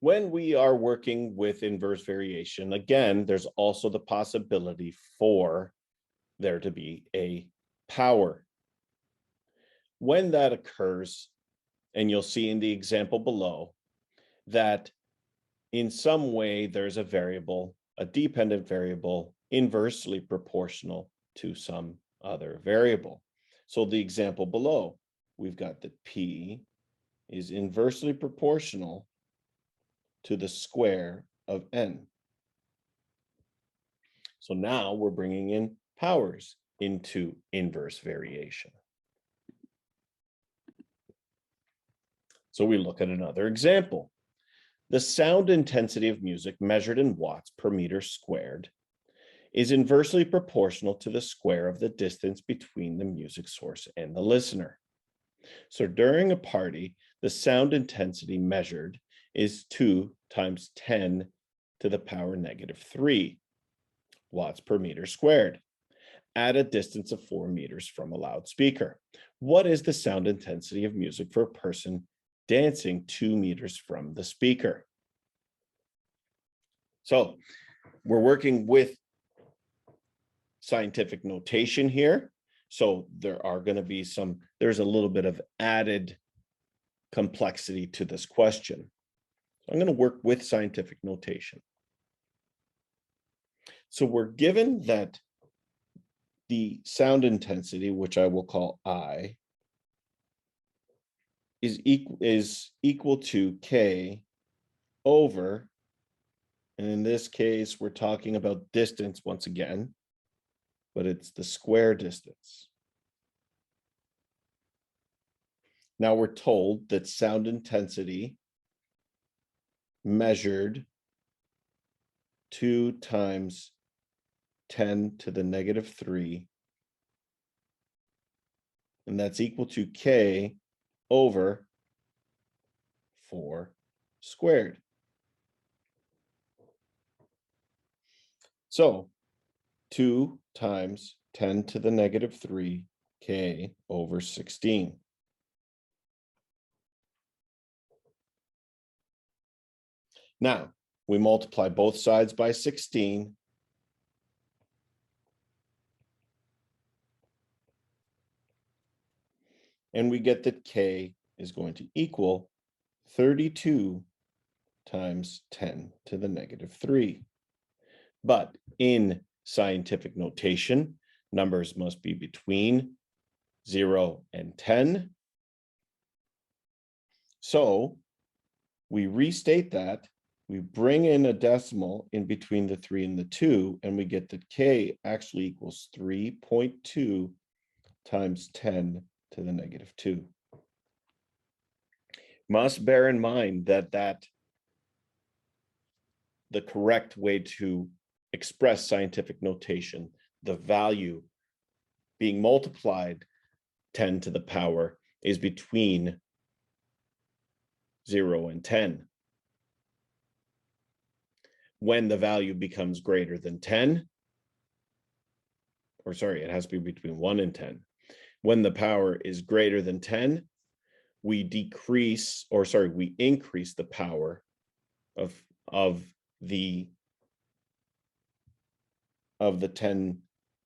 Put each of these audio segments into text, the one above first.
When we are working with inverse variation, again, there's also the possibility for there to be a power. When that occurs, and you'll see in the example below, that in some way there's a variable, a dependent variable, inversely proportional to some other variable. So the example below, we've got that P is inversely proportional to the square of n. So now we're bringing in powers into inverse variation. So we look at another example. The sound intensity of music measured in watts per meter squared is inversely proportional to the square of the distance between the music source and the listener. So during a party, the sound intensity measured is 2 times 10 to the power -3 watts per meter squared at a distance of 4 meters from a loudspeaker. What is the sound intensity of music for a person dancing 2 meters from the speaker? So we're working with scientific notation here. So there are going to be there's a little bit of added complexity to this question. So I'm going to work with scientific notation. So we're given that the sound intensity, which I will call I, is equal to K over, and in this case, we're talking about distance once again, but it's the square distance. Now we're told that sound intensity measured 2 times 10 to the -3, and that's equal to K over 4 squared. So 2 times 10 to the -3 K over 16. Now we multiply both sides by 16. And we get that K is going to equal 32 times 10 to the -3. But in scientific notation, numbers must be between 0 and 10. So we restate that, we bring in a decimal in between the 3 and the 2, and we get that K actually equals 3.2 times 10 to the -2. Must bear in mind that the correct way to express scientific notation, the value being multiplied 10 to the power is between 0 and 10. When the value becomes greater than 10, or sorry, it has to be between 1 and 10. When the power is greater than 10, we increase the power of the 10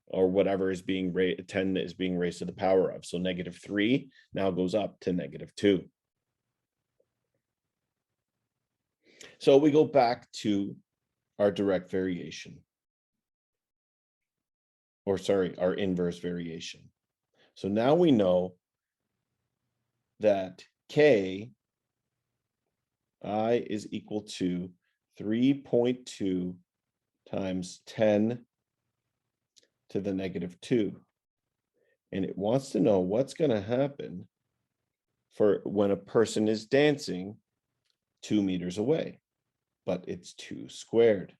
or whatever is being 10 is being raised to the power of. So -3 now goes up to -2. So we go back to our direct variation, or sorry, our inverse variation. So now we know that K, I is equal to 3.2 times 10 to the -2. And it wants to know what's going to happen for when a person is dancing 2 meters away, but it's 2 squared.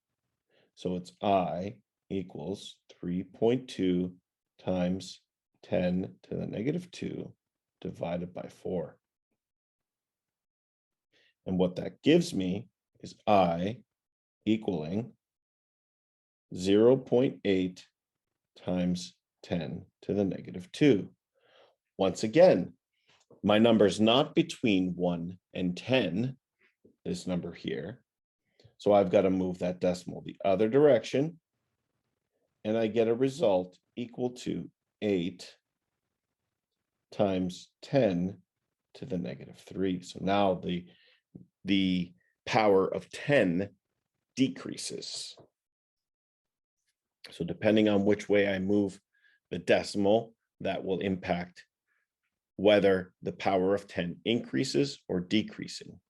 So it's I equals 3.2 times 10 to the -2 divided by 4. And what that gives me is I equaling 0.8 times 10 to the -2. Once again, my number is not between 1 and 10. this number here. So I've got to move that decimal the other direction. And I get a result equal to 8 times 10 to the negative 3. So now the power of 10 decreases. So depending on which way I move the decimal, that will impact whether the power of 10 increases or decreasing.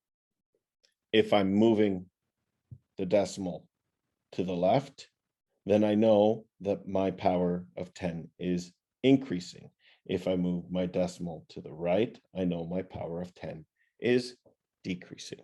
If I'm moving the decimal to the left, then I know that my power of 10 is increasing. If I move my decimal to the right, I know my power of 10 is decreasing.